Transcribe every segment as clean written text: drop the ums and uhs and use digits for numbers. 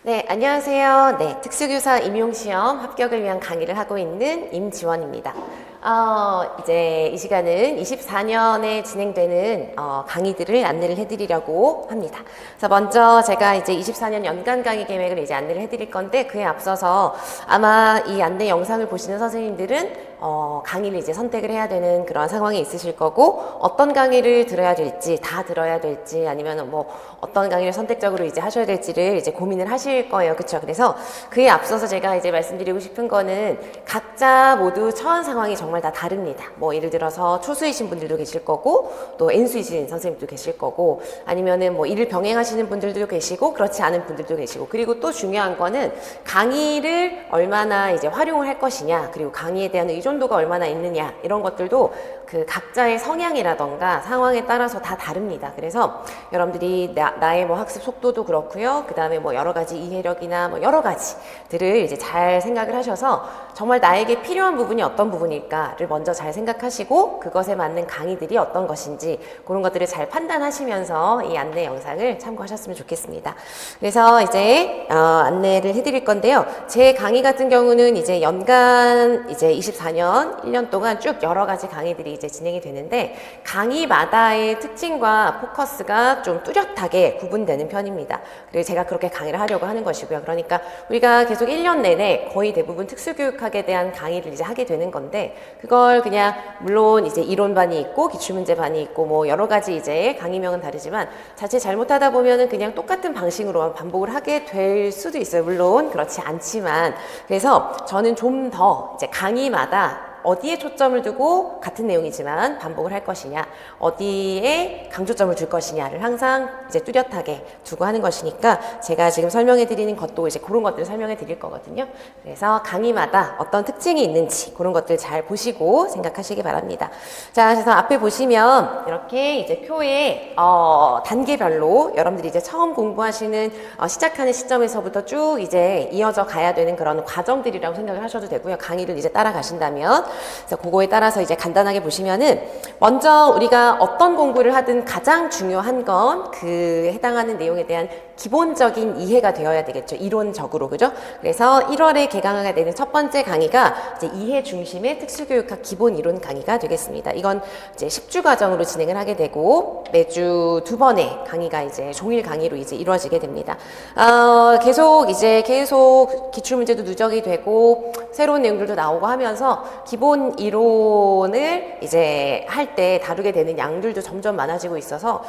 네, 안녕하세요. 네, 특수교사 임용시험 합격을 위한 강의를 하고 있는 임지원입니다. 이제 이 시간은 24년에 진행되는 강의들을 안내를 해드리려고 합니다. 그래서 먼저 제가 이제 24년 연간 강의 계획을 이제 안내를 해드릴 건데, 그에 앞서서 아마 이 안내 영상을 보시는 선생님들은 강의를 이제 선택을 해야 되는 그런 상황이 있으실 거고, 어떤 강의를 들어야 될지, 다 들어야 될지, 아니면 뭐 어떤 강의를 선택적으로 이제 하셔야 될지를 이제 고민을 하실 거예요. 그쵸? 그래서 그에 앞서서 제가 이제 말씀드리고 싶은 거는 각자 모두 처한 상황이 정말 다 다릅니다. 뭐 예를 들어서 초수이신 분들도 계실 거고, 또 N수이신 선생님도 계실 거고, 아니면은 뭐 일을 병행하시는 분들도 계시고, 그렇지 않은 분들도 계시고, 그리고 또 중요한 거는 강의를 얼마나 이제 활용을 할 것이냐, 그리고 강의에 대한 의존도가 얼마나 있느냐, 이런 것들도 그 각자의 성향이라던가 상황에 따라서 다 다릅니다. 그래서 여러분들이 나의 뭐 학습 속도도 그렇고요. 그 다음에 뭐 여러 가지 이해력이나 뭐 여러 가지들을 이제 잘 생각을 하셔서 정말 나에게 필요한 부분이 어떤 부분일까를 먼저 잘 생각하시고, 그것에 맞는 강의들이 어떤 것인지 그런 것들을 잘 판단하시면서 이 안내 영상을 참고하셨으면 좋겠습니다. 그래서 이제 안내를 해드릴 건데요. 제 강의 같은 경우는 이제 연간 이제 24년 1년 동안 쭉 여러 가지 강의들이 이제 진행이 되는데, 강의마다의 특징과 포커스가 좀 뚜렷하게 구분되는 편입니다. 그리고 제가 그렇게 강의를 하려고 하는 것이고요. 그러니까 우리가 계속 1년 내내 거의 대부분 특수교육학에 대한 강의를 이제 하게 되는 건데, 그걸 그냥 물론 이제 이론반이 있고 기출문제반이 있고 뭐 여러 가지 이제 강의명은 다르지만 자칫 잘못하다 보면은 그냥 똑같은 방식으로 반복을 하게 될 수도 있어요. 물론 그렇지 않지만, 그래서 저는 좀 더 이제 강의마다 어디에 초점을 두고 같은 내용이지만 반복을 할 것이냐, 어디에 강조점을 둘 것이냐를 항상 이제 뚜렷하게 두고 하는 것이니까, 제가 지금 설명해 드리는 것도 이제 그런 것들을 설명해 드릴 거거든요. 그래서 강의마다 어떤 특징이 있는지 그런 것들 잘 보시고 생각하시기 바랍니다. 자, 그래서 앞에 보시면 이렇게 이제 표에 단계별로 여러분들이 이제 처음 공부하시는 시작하는 시점에서부터 쭉 이제 이어져 가야 되는 그런 과정들이라고 생각을 하셔도 되고요. 강의를 이제 따라가신다면. 그래서 그거에 따라서 이제 간단하게 보시면은, 먼저 우리가 어떤 공부를 하든 가장 중요한 건 그 해당하는 내용에 대한 기본적인 이해가 되어야 되겠죠. 이론적으로, 그죠? 그래서 1월에 개강하게 되는 첫 번째 강의가 이제 이해 중심의 특수교육학 기본 이론 강의가 되겠습니다. 이건 이제 10주 과정으로 진행을 하게 되고, 매주 2번의 강의가 이제 종일 강의로 이제 이루어지게 됩니다. 계속 기출문제도 누적이 되고, 새로운 내용들도 나오고 하면서 기본 이론을 이제 할 때 다루게 되는 양들도 점점 많아지고 있어서,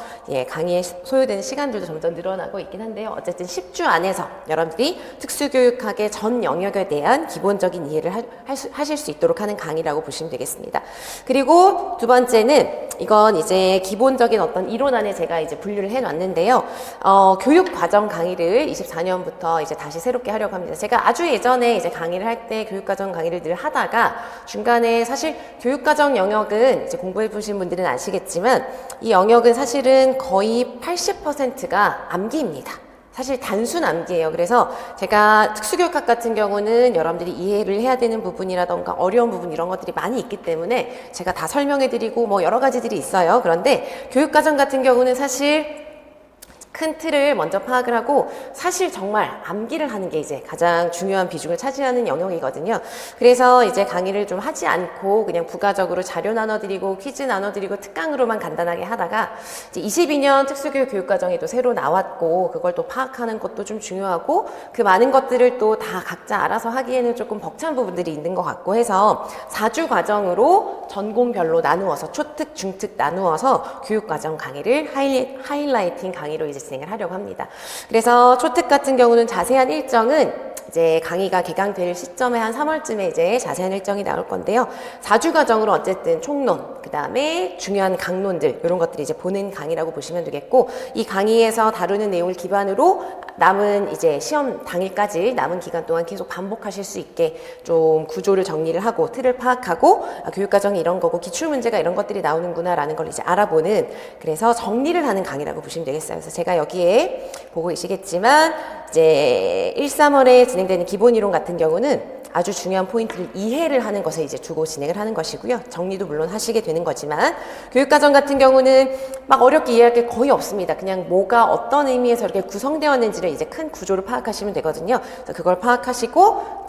강의에 소요되는 시간들도 점점 늘어나고 있긴 한데요. 어쨌든 10주 안에서 여러분들이 특수교육학의 전 영역에 대한 기본적인 이해를 하실 수 있도록 하는 강의라고 보시면 되겠습니다. 그리고 두 번째는, 이건 이제 기본적인 어떤 이론 안에 제가 이제 분류를 해놨는데요. 교육과정 강의를 24년부터 이제 다시 새롭게 하려고 합니다. 제가 아주 예전에 이제 강의를 할 때 교육과정 강의를 늘 하다가 중간에, 사실 교육과정 영역은 이제 공부해 보신 분들은 아시겠지만 이 영역은 사실은 거의 80%가 암기입니다. 사실 단순 암기예요. 그래서 제가 특수교육학 같은 경우는 여러분들이 이해를 해야 되는 부분이라던가 어려운 부분 이런 것들이 많이 있기 때문에 제가 다 설명해 드리고 뭐 여러 가지들이 있어요. 그런데 교육과정 같은 경우는 사실 큰 틀을 먼저 파악을 하고, 사실 정말 암기를 하는 게 이제 가장 중요한 비중을 차지하는 영역이거든요. 그래서 이제 강의를 좀 하지 않고 그냥 부가적으로 자료 나눠드리고 퀴즈 나눠드리고 특강으로만 간단하게 하다가, 이제 22년 특수교육 교육과정이 또 새로 나왔고, 그걸 또 파악하는 것도 좀 중요하고, 그 많은 것들을 또 다 각자 알아서 하기에는 조금 벅찬 부분들이 있는 것 같고 해서 4주 과정으로 전공별로 나누어서, 초특, 중특 나누어서 교육과정 강의를 하이라이팅 강의로 이제 진행을 하려고 합니다. 그래서 초특 같은 경우는 자세한 일정은 이제 강의가 개강될 시점에 한 3월쯤에 이제 자세한 일정이 나올 건데요. 4주 과정으로 어쨌든 총론, 그 다음에 중요한 강론들, 이런 것들이 이제 보는 강의라고 보시면 되겠고, 이 강의에서 다루는 내용을 기반으로 남은 이제 시험 당일까지 남은 기간 동안 계속 반복하실 수 있게 좀 구조를 정리를 하고 틀을 파악하고, 교육과정이 이런 거고 기출문제가 이런 것들이 나오는구나 라는 걸 이제 알아보는, 그래서 정리를 하는 강의라고 보시면 되겠어요. 그래서 제가 여기에 보고 계시겠지만 이제 1, 3월에 진행되는 기본 이론 같은 경우는 아주 중요한 포인트를 이해를 하는 것에 이제 두고 진행을 하는 것이고요. 정리도 물론 하시게 되는 거지만 교육과정 같은 경우는 막 어렵게 이해할 게 거의 없습니다. 그냥 뭐가 어떤 의미에서 이렇게 구성되었는지를 이제 큰 구조를 파악하시면 되거든요. 그래서 그걸 파악하시고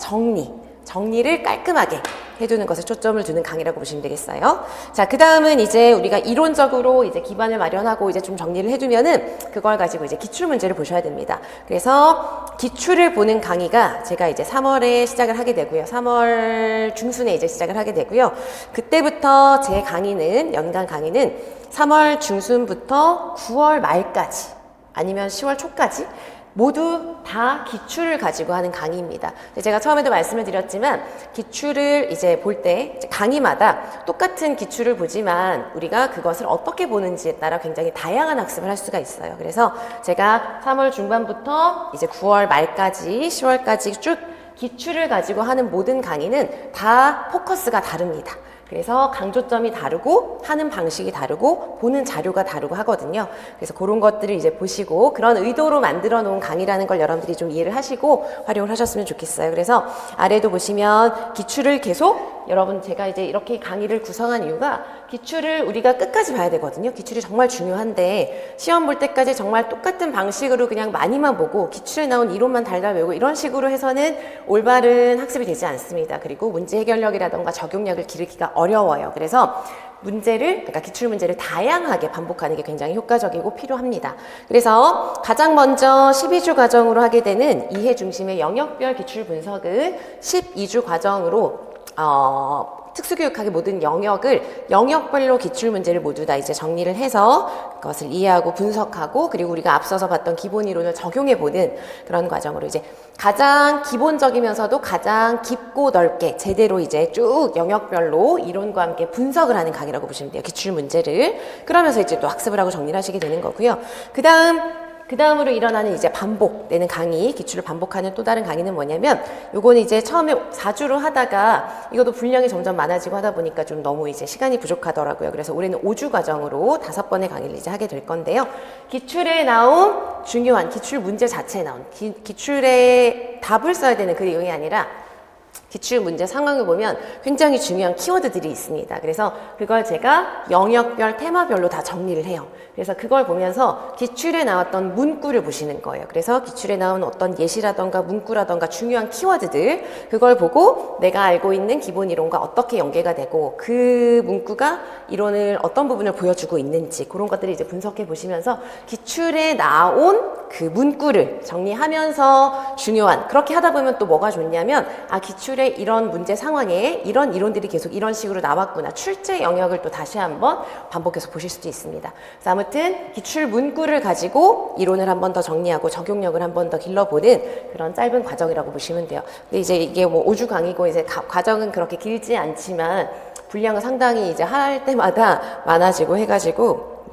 정리를 깔끔하게 해두는 것에 초점을 두는 강의라고 보시면 되겠어요. 자, 그 다음은 이제 우리가 이론적으로 이제 기반을 마련하고 이제 좀 정리를 해두면은 그걸 가지고 이제 기출 문제를 보셔야 됩니다. 그래서 기출을 보는 강의가 제가 이제 3월에 시작을 하게 되고요. 3월 중순에 이제 시작을 하게 되고요. 그때부터 제 강의는, 연간 강의는 3월 중순부터 9월 말까지 아니면 10월 초까지 모두 다 기출을 가지고 하는 강의입니다. 제가 처음에도 말씀을 드렸지만 기출을 이제 볼 때 강의마다 똑같은 기출을 보지만 우리가 그것을 어떻게 보는지에 따라 굉장히 다양한 학습을 할 수가 있어요. 그래서 제가 3월 중반부터 이제 9월 말까지 10월까지 쭉 기출을 가지고 하는 모든 강의는 다 포커스가 다릅니다. 그래서 강조점이 다르고 하는 방식이 다르고 보는 자료가 다르고 하거든요. 그래서 그런 것들을 이제 보시고 그런 의도로 만들어 놓은 강의라는 걸 여러분들이 좀 이해를 하시고 활용을 하셨으면 좋겠어요. 그래서 아래도 보시면 기출을 계속 여러분 제가 이제 이렇게 강의를 구성한 이유가 기출을 우리가 끝까지 봐야 되거든요. 기출이 정말 중요한데 시험 볼 때까지 정말 똑같은 방식으로 그냥 많이만 보고 기출에 나온 이론만 달달 외우고 이런 식으로 해서는 올바른 학습이 되지 않습니다. 그리고 문제 해결력이라던가 적용력을 기르기가 어려워요. 그래서 그러니까 기출 문제를 다양하게 반복하는 게 굉장히 효과적이고 필요합니다. 그래서 가장 먼저 12주 과정으로 하게 되는 이해 중심의 영역별 기출 분석은 12주 과정으로 특수교육학의 모든 영역별로 기출 문제를 모두 다 이제 정리를 해서 그것을 이해하고 분석하고 그리고 우리가 앞서서 봤던 기본 이론을 적용해 보는 그런 과정으로 이제 가장 기본적이면서도 가장 깊고 넓게 제대로 이제 쭉 영역별로 이론과 함께 분석을 하는 강의라고 보시면 돼요. 기출 문제를. 그러면서 이제 또 학습을 하고 정리를 하시게 되는 거고요. 그 다음으로 일어나는 이제 반복되는 강의, 기출을 반복하는 또 다른 강의는 뭐냐면 요거는 이제 처음에 4주로 하다가 이것도 분량이 점점 많아지고 하다 보니까 좀 너무 이제 시간이 부족하더라고요. 그래서 올해는 5주 과정으로 5번의 강의를 이제 하게 될 건데요. 기출에 나온 중요한 기출 문제 자체에 나온 기출에 답을 써야 되는 그 내용이 아니라 기출 문제 상황을 보면 굉장히 중요한 키워드들이 있습니다. 그래서 그걸 제가 영역별, 테마별로 다 정리를 해요. 그래서 그걸 보면서 기출에 나왔던 문구를 보시는 거예요. 그래서 기출에 나온 어떤 예시라던가 문구라던가 중요한 키워드들 그걸 보고 내가 알고 있는 기본 이론과 어떻게 연계가 되고 그 문구가 이론을 어떤 부분을 보여주고 있는지 그런 것들을 이제 분석해 보시면서 기출에 나온 그 문구를 정리하면서 중요한 그렇게 하다 보면 또 뭐가 좋냐면 기출에 이런 문제 상황에 이런 이론들이 계속 이런 식으로 나왔구나 출제 영역을 또 다시 한번 반복해서 보실 수도 있습니다. 그래서 아무튼 기출 문구를 가지고 이론을 한 번 더 정리하고 적용력을 한 번 더 길러보는 그런 짧은 과정이라고 보시면 돼요. 근데 이제 이게 뭐 5주 강의고 이제 과정은 그렇게 길지 않지만 분량은 상당히 이제 할 때마다 많아지고 해가지고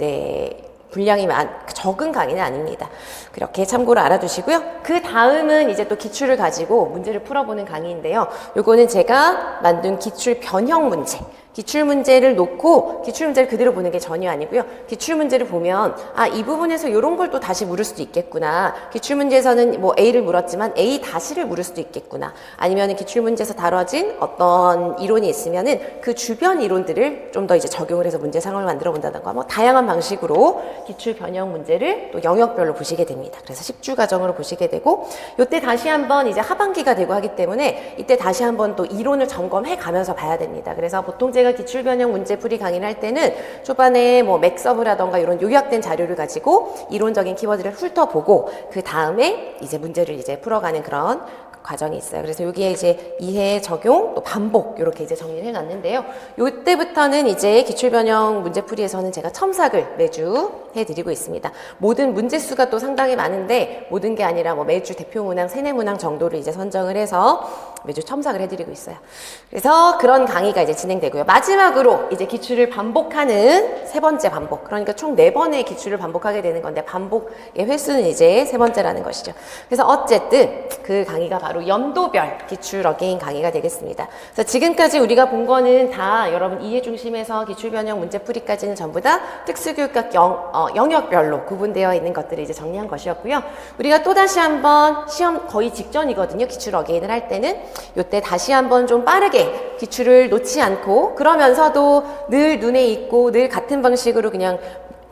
분량이 적은 강의는 아닙니다. 그렇게 참고로 알아두시고요. 그 다음은 이제 또 기출을 가지고 문제를 풀어보는 강의인데요. 요거는 제가 만든 기출 변형 문제. 기출 문제를 놓고 기출 문제를 그대로 보는 게 전혀 아니고요. 기출 문제를 보면 이 부분에서 이런 걸 또 다시 물을 수도 있겠구나. 기출 문제에서는 뭐 A를 물었지만 A 다시를 물을 수도 있겠구나. 아니면 기출 문제에서 다뤄진 어떤 이론이 있으면은 그 주변 이론들을 좀 더 이제 적용을 해서 문제 상황을 만들어 본다던가 뭐 다양한 방식으로 기출 변형 문제를 또 영역별로 보시게 됩니다. 그래서 10주 과정으로 보시게 되고 요때 다시 한번 이제 하반기가 되고 하기 때문에 이때 다시 한번 또 이론을 점검해 가면서 봐야 됩니다. 그래서 보통 제가 기출 변형 문제 풀이 강의를 할 때는 초반에 뭐 맥서브라던가 이런 요약된 자료를 가지고 이론적인 키워드를 훑어보고 그 다음에 이제 문제를 이제 풀어가는 그런 과정이 있어요. 그래서 여기에 이제 이해, 적용, 또 반복 이렇게 이제 정리를 해놨는데요. 요때부터는 이제 기출 변형 문제풀이에서는 제가 첨삭을 매주 해드리고 있습니다. 모든 문제 수가 또 상당히 많은데 모든 게 아니라 뭐 매주 대표 문항, 세네 문항 정도를 이제 선정을 해서 매주 첨삭을 해드리고 있어요. 그래서 그런 강의가 이제 진행되고요. 마지막으로 이제 기출을 반복하는 세 번째 반복. 그러니까 총 4번의 기출을 반복하게 되는 건데 반복의 횟수는 이제 세 번째라는 것이죠. 그래서 어쨌든 그 강의가 바로 연도별 기출 어게인 강의가 되겠습니다. 그래서 지금까지 우리가 본 거는 다 여러분 이해 중심에서 기출 변형 문제풀이까지는 전부 다 특수교육학 영역별로 구분되어 있는 것들을 이제 정리한 것이었고요. 우리가 또 다시 한번 시험 거의 직전이거든요. 기출 어게인을 할 때는 요때 다시 한번 좀 빠르게 기출을 놓지 않고 그러면서도 늘 눈에 익고 늘 같은 방식으로 그냥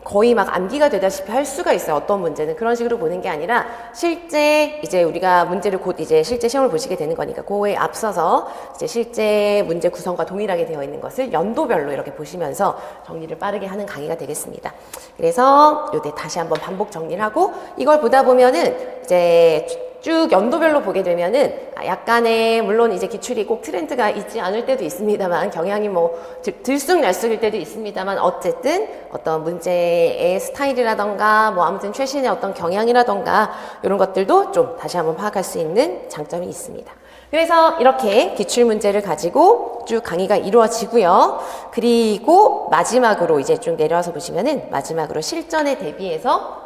거의 막 암기가 되다시피 할 수가 있어요. 어떤 문제는 그런 식으로 보는 게 아니라 실제 이제 우리가 문제를 곧 이제 실제 시험을 보시게 되는 거니까 그거에 앞서서 이제 실제 문제 구성과 동일하게 되어 있는 것을 연도별로 이렇게 보시면서 정리를 빠르게 하는 강의가 되겠습니다. 그래서 요때 다시 한번 반복 정리를 하고 이걸 보다 보면은 이제 쭉 연도별로 보게 되면은 약간의 물론 이제 기출이 꼭 트렌드가 있지 않을 때도 있습니다만 경향이 뭐 들쑥날쑥일 때도 있습니다만 어쨌든 어떤 문제의 스타일이라던가 뭐 아무튼 최신의 어떤 경향이라던가 이런 것들도 좀 다시 한번 파악할 수 있는 장점이 있습니다. 그래서 이렇게 기출 문제를 가지고 쭉 강의가 이루어지고요. 그리고 마지막으로 이제 쭉 내려와서 보시면은 마지막으로 실전에 대비해서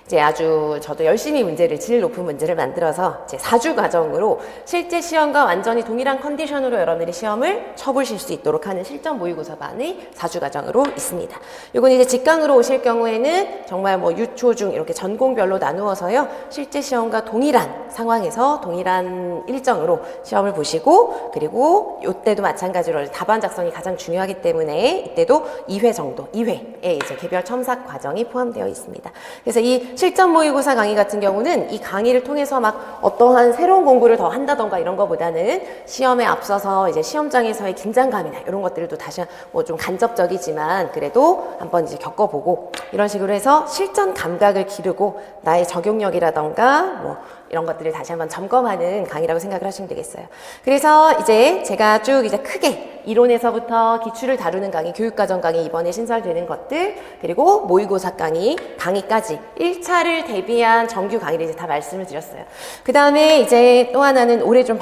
이제 아주 저도 열심히 문제를 질 높은 문제를 만들어서 이제 4주 과정으로 실제 시험과 완전히 동일한 컨디션으로 여러분들이 시험을 쳐보실 수 있도록 하는 실전 모의고사반의 4주 과정으로 있습니다. 이건 이제 직강으로 오실 경우에는 정말 뭐 유초 중 이렇게 전공별로 나누어서요. 실제 시험과 동일한 상황에서 동일한 일정으로 시험을 보시고 그리고 이때도 마찬가지로 답안 작성이 가장 중요하기 때문에 이때도 2회 정도, 2회의 이제 개별 첨삭 과정이 포함되어 있습니다. 그래서 이 실전 모의고사 강의 같은 경우는 이 강의를 통해서 막 어떠한 새로운 공부를 더 한다던가 이런 거보다는 시험에 앞서서 이제 시험장에서의 긴장감이나 이런 것들을 또 다시 뭐 좀 간접적이지만 그래도 한번 이제 겪어보고 이런 식으로 해서 실전 감각을 기르고 나의 적용력이라던가 뭐 이런 것들을 다시 한번 점검하는 강의라고 생각을 하시면 되겠어요. 그래서 이제 제가 쭉 이제 크게 이론에서부터 기출을 다루는 강의, 교육과정 강의 이번에 신설되는 것들, 그리고 모의고사 강의까지 1차를 대비한 정규 강의를 이제 다 말씀을 드렸어요. 그 다음에 이제 또 하나는 올해 좀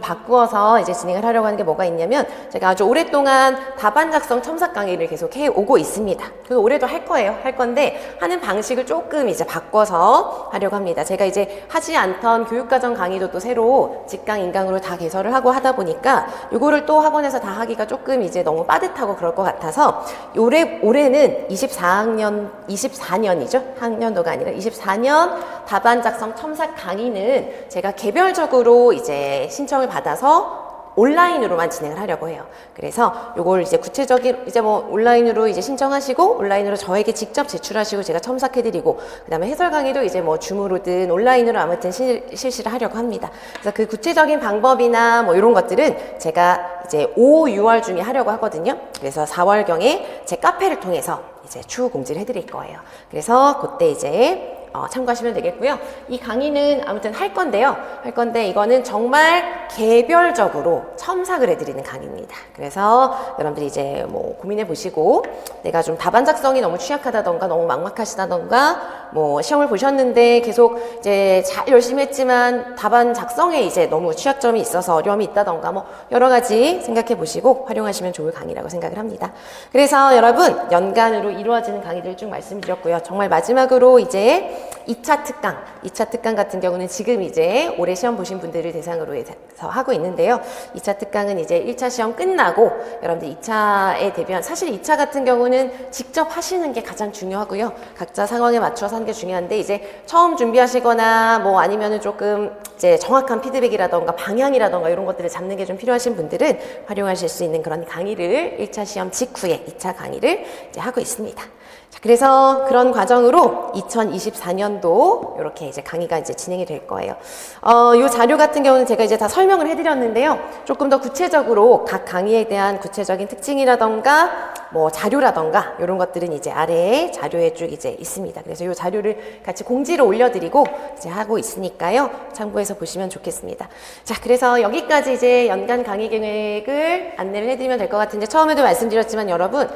바꾸어서 이제 진행을 하려고 하는 게 뭐가 있냐면 제가 아주 오랫동안 답안 작성 첨삭 강의를 계속 해오고 있습니다. 그래서 올해도 할 거예요. 할 건데 하는 방식을 조금 이제 바꿔서 하려고 합니다. 제가 이제 하지 않던 교육과정 강의도 또 새로 직강, 인강으로 다 개설을 하고 하다 보니까 요거를 또 학원에서 다 하기가 조금 이제 너무 빠듯하고 그럴 것 같아서 올해는 24년이죠. 학년도가 아니라 24년 답안 작성 첨삭 강의는 제가 개별적으로 이제 신청을 받아서 온라인으로만 진행을 하려고 해요. 그래서 요걸 이제 구체적인 이제 뭐 온라인으로 이제 신청하시고 온라인으로 저에게 직접 제출하시고 제가 첨삭해드리고 그다음에 해설 강의도 이제 뭐 줌으로든 온라인으로 아무튼 실시를 하려고 합니다. 그래서 그 구체적인 방법이나 뭐 이런 것들은 제가 이제 5, 6월 중에 하려고 하거든요. 그래서 4월경에 제 카페를 통해서 이제 추후 공지를 해드릴 거예요. 그래서 그때 이제 참고하시면 되겠고요. 이 강의는 아무튼 할 건데 이거는 정말 개별적으로 첨삭을 해드리는 강의입니다. 그래서 여러분들이 이제 뭐 고민해 보시고 내가 좀 답안 작성이 너무 취약하다던가 너무 막막하시다던가 뭐 시험을 보셨는데 계속 이제 잘 열심히 했지만 답안 작성에 이제 너무 취약점이 있어서 어려움이 있다던가 뭐 여러 가지 생각해 보시고 활용하시면 좋을 강의라고 생각을 합니다. 그래서 여러분 연간으로 이루어지는 강의들 쭉 말씀드렸고요. 정말 마지막으로 이제 2차 특강 같은 경우는 지금 이제 올해 시험 보신 분들을 대상으로 해서 하고 있는데요. 2차 특강은 이제 1차 시험 끝나고 여러분들 2차에 대비한 사실 2차 같은 경우는 직접 하시는 게 가장 중요하고요. 각자 상황에 맞춰서 하는 게 중요한데 이제 처음 준비하시거나 뭐 아니면은 조금 이제 정확한 피드백이라던가 방향이라던가 이런 것들을 잡는 게 좀 필요하신 분들은 활용하실 수 있는 그런 강의를 1차 시험 직후에 2차 강의를 이제 하고 있습니다. 자, 그래서 그런 과정으로 2024년도 이렇게 이제 강의가 이제 진행이 될 거예요. 요 자료 같은 경우는 제가 이제 다 설명을 해드렸는데요. 조금 더 구체적으로 각 강의에 대한 구체적인 특징이라던가 뭐 자료라던가 이런 것들은 이제 아래에 자료에 쭉 이제 있습니다. 그래서 이 자료를 같이 공지를 올려드리고 이제 하고 있으니까요. 참고해서 보시면 좋겠습니다. 자, 그래서 여기까지 이제 연간 강의 계획을 안내를 해드리면 될 것 같은데 처음에도 말씀드렸지만 여러분,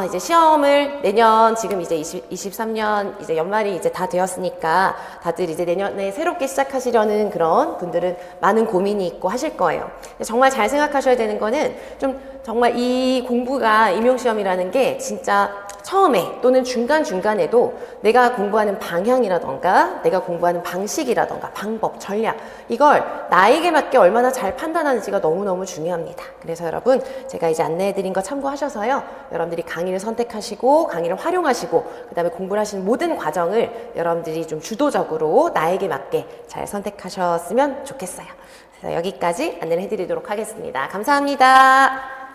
이제 시험을 내년 지금 이제 23년 이제 연말이 이제 다 되었으니까 다들 이제 내년에 새롭게 시작하시려는 그런 분들은 많은 고민이 있고 하실 거예요. 정말 잘 생각하셔야 되는 거는 좀 정말 이 공부가 임용시험이라는 게 진짜 처음에 또는 중간중간에도 내가 공부하는 방향이라던가 내가 공부하는 방식이라던가 방법, 전략 이걸 나에게 맞게 얼마나 잘 판단하는지가 너무너무 중요합니다. 그래서 여러분 제가 이제 안내해드린 거 참고하셔서요. 여러분들이 강의를 선택하시고 강의를 활용하시고 그 다음에 공부를 하시는 모든 과정을 여러분들이 좀 주도적으로 나에게 맞게 잘 선택하셨으면 좋겠어요. 그래서 여기까지 안내를 해드리도록 하겠습니다. 감사합니다.